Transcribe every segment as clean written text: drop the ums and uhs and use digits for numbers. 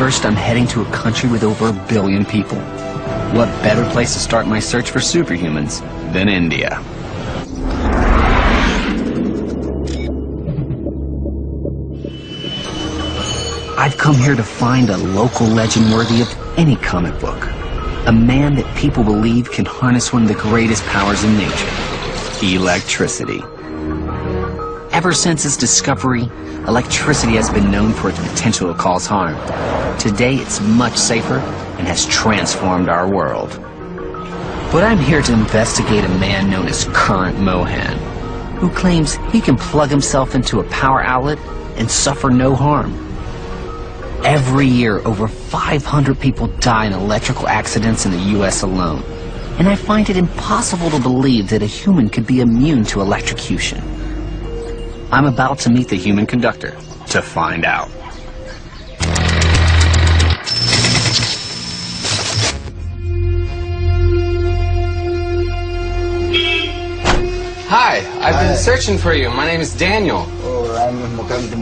First, I'm heading to a country with over 1 billion people. What better place to start my search for superhumans than India? I've come here to find a local legend worthy of any comic book. A man that people believe can harness one of the greatest powers in nature, electricity. Ever since its discovery, electricity has been known for its potential to cause harm. Today, it's much safer and has transformed our world. But I'm here to investigate a man known as Current Mohan, who claims he can plug himself into a power outlet and suffer no harm. Every year, over 500 people die in electrical accidents in the U.S. alone. And I find it impossible to believe that a human could be immune to electrocution. I'm about to meet the human conductor to find out. Hi, I've been searching for you. My name is Daniel. Oh, I'm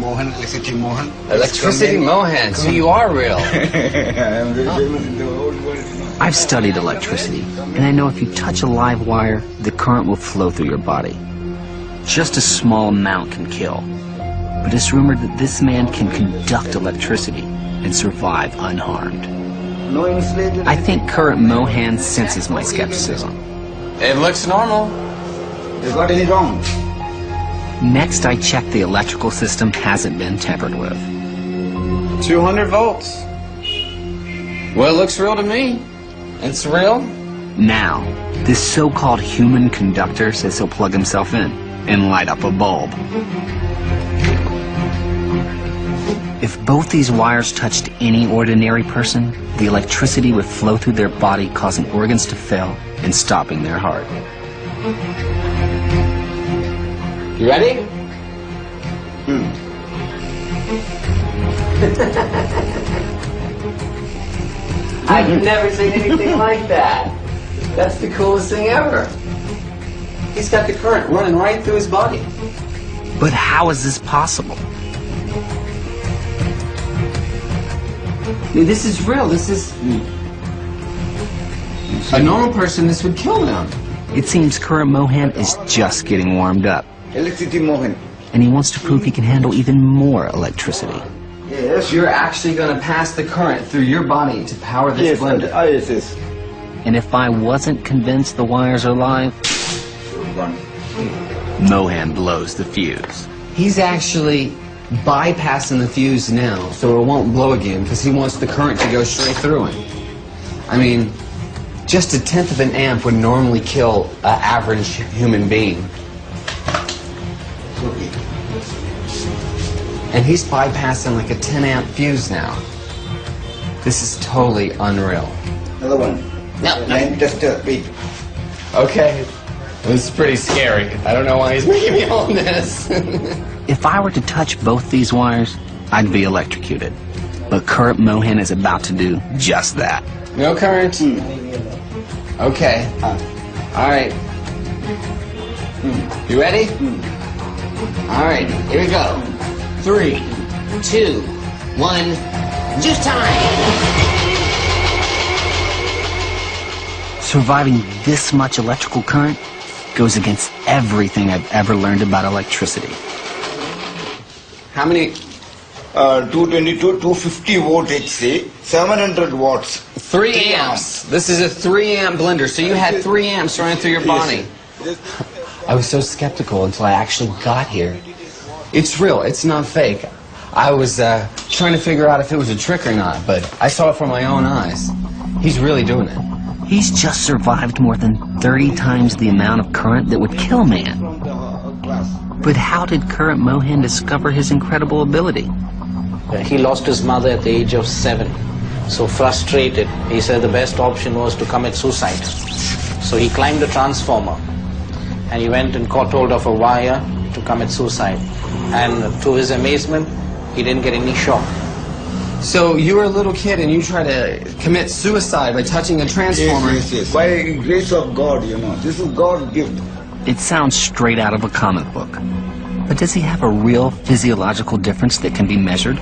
Mohan, Electricity Mohan. Electricity Mohan, so you are real. I'm very famous in the whole world. I've studied electricity, and I know if you touch a live wire, the current will flow through your body. Just a small amount can kill. But it's rumored that this man can conduct electricity and survive unharmed. I think Current Mohan senses my skepticism. It looks normal. Is got any wrong? Next, I check the electrical system hasn't been tampered with. 200 volts. Well, it looks real to me. It's real. Now, this so-called human conductor says he'll plug himself in and light up a bulb. If both these wires touched any ordinary person, the electricity would flow through their body, causing organs to fail and stopping their heart. You ready? I've never seen anything like that. That's the coolest thing ever. He's got the current running right through his body. But how is this possible? I mean, this is real. This is... A normal person, this would kill them. It seems Current Mohan is just getting warmed up. Electricity Mohan. And he wants to prove he can handle even more electricity. Yes. You're actually going to pass the current through your body to power this blender. Yes. And if I wasn't convinced the wires are live, One. Mohan blows the fuse. He's actually bypassing the fuse now, so it won't blow again, because he wants the current to go straight through him. I mean, just 1/10 of an amp would normally kill an average human being. And he's bypassing like a 10 amp fuse now. This is totally unreal. Another one. No. Line tester, wait. Okay. This is pretty scary. I don't know why he's making me hold this. If I were to touch both these wires, I'd be electrocuted. But Current Mohan is about to do just that. No current? Okay. All right. You ready? All right, here we go. 3, 2, 1, just time! Surviving this much electrical current goes against everything I've ever learned about electricity. How many? 222, 250 volt HC, 700 watts. 3 amps. This is a 3 amp blender, so you had 3 amps running through your body. I was so skeptical until I actually got here. It's real, it's not fake. I was trying to figure out if it was a trick or not, but I saw it from my own eyes. He's really doing it. He's just survived more than 30 times the amount of current that would kill man. But how did Current Mohan discover his incredible ability? He lost his mother at the age of 7. So frustrated, he said the best option was to commit suicide. So he climbed a transformer and he went and caught hold of a wire to commit suicide. And to his amazement, he didn't get any shock. So you were a little kid and you tried to commit suicide by touching a transformer. Yes. By grace of God, you know. This is God's gift. It sounds straight out of a comic book. But does he have a real physiological difference that can be measured?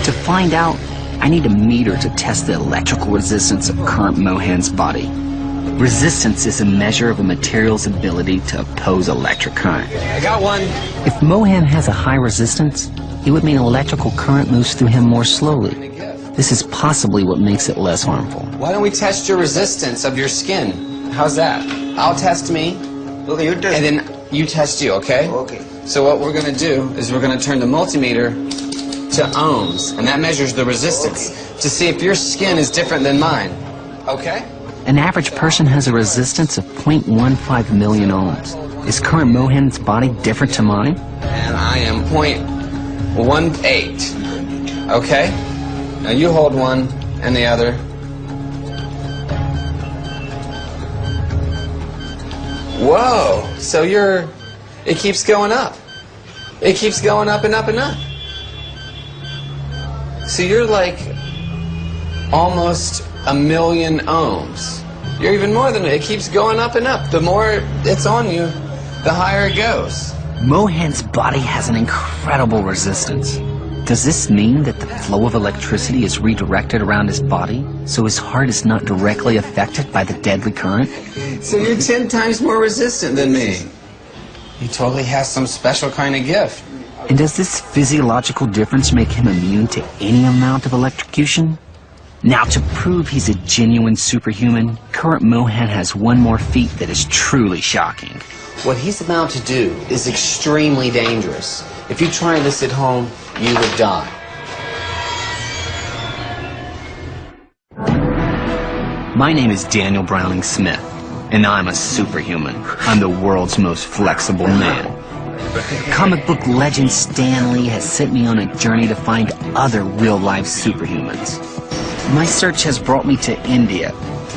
To find out, I need a meter to test the electrical resistance of current Mohan's body. Resistance is a measure of a material's ability to oppose electric current. I got one. If Mohan has a high resistance, it would mean electrical current moves through him more slowly. This is possibly what makes it less harmful. Why don't we test your resistance of your skin? How's that? I'll test me, Okay, you tell. and then you test you, okay? Okay. So what we're going to do is we're going to turn the multimeter to ohms, and that measures the resistance to see if your skin is different than mine. Okay? An average person has a resistance of 0.15 million ohms. Is current Mohan's body different to mine? And I am 0.18. Okay? Now you hold one and the other. Whoa! So it keeps going up. It keeps going up and up and up. So you're like almost 1 million ohms. You're even more than it keeps going up and up. The more it's on you, the higher it goes. Mohan's body has an incredible resistance. Does this mean that the flow of electricity is redirected around his body, so his heart is not directly affected by the deadly current? So you're 10 times more resistant than me. He totally has some special kind of gift. And does this physiological difference make him immune to any amount of electrocution? Now, to prove he's a genuine superhuman, current Mohan has one more feat that is truly shocking. What he's about to do is extremely dangerous. If you try this at home, you would die. My name is Daniel Browning Smith, and I'm a superhuman. I'm the world's most flexible man. Comic book legend Stan Lee has sent me on a journey to find other real-life superhumans. My search has brought me to India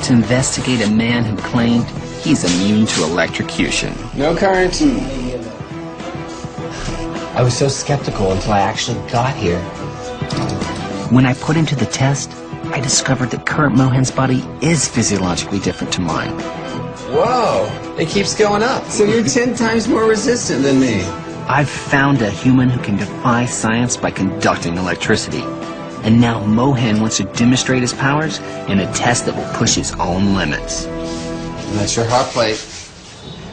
to investigate a man who claimed he's immune to electrocution. No current. I was so skeptical until I actually got here. When I put him to the test, I discovered that current Mohan's body is physiologically different to mine. Whoa! It keeps going up. So you're 10 times more resistant than me. I've found a human who can defy science by conducting electricity. And now Mohan wants to demonstrate his powers in a test that will push his own limits. And that's your hot plate.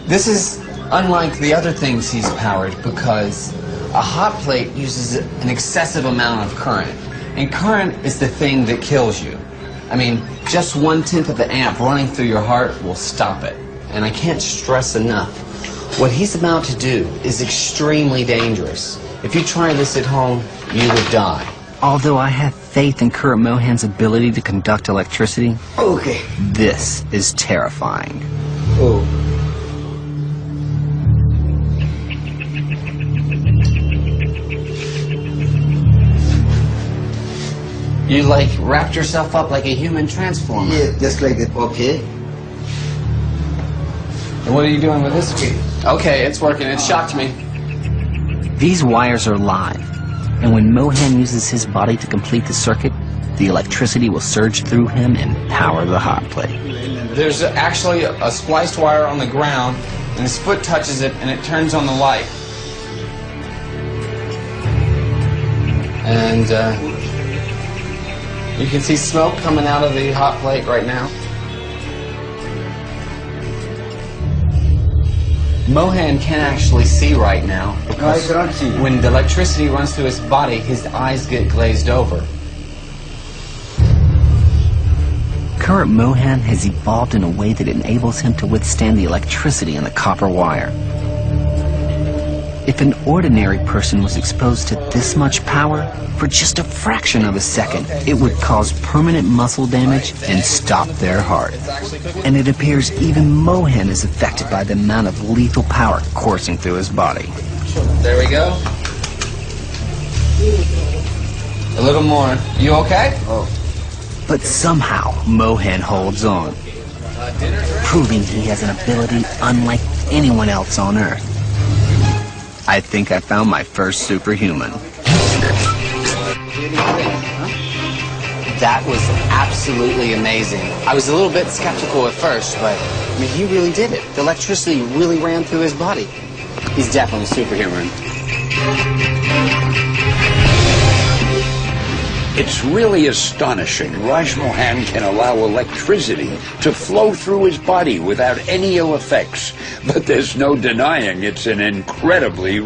This is unlike the other things he's powered because a hot plate uses an excessive amount of current. And current is the thing that kills you. I mean, just 1/10 of the amp running through your heart will stop it. And I can't stress enough, what he's about to do is extremely dangerous. If you try this at home, you would die. Although I have faith in current Mohan's ability to conduct electricity, Okay. this is terrifying. Oh. You like wrapped yourself up like a human transformer. Yeah, just like that. Okay. And what are you doing with this? Okay, it's working. It shocked me. These wires are live, and when Mohan uses his body to complete the circuit, the electricity will surge through him and power the hot plate. There's actually a spliced wire on the ground, and his foot touches it, and it turns on the light. And you can see smoke coming out of the hot plate right now. Mohan can't actually see right now No, I cannot see. when the electricity runs through his body, his eyes get glazed over. Current Mohan has evolved in a way that enables him to withstand the electricity in the copper wire. If an ordinary person was exposed to this much power for just a fraction of a second, it would cause permanent muscle damage and stop their heart. And it appears even Mohan is affected by the amount of lethal power coursing through his body. There we go. A little more. You okay? Oh. But somehow, Mohan holds on, proving he has an ability unlike anyone else on Earth. I think I found my first superhuman. That was absolutely amazing. I was a little bit skeptical at first, but I mean, he really did it. The electricity really ran through his body. He's definitely a superhuman. It's really astonishing. Raj Mohan can allow electricity to flow through his body without any ill effects. But there's no denying it's an incredibly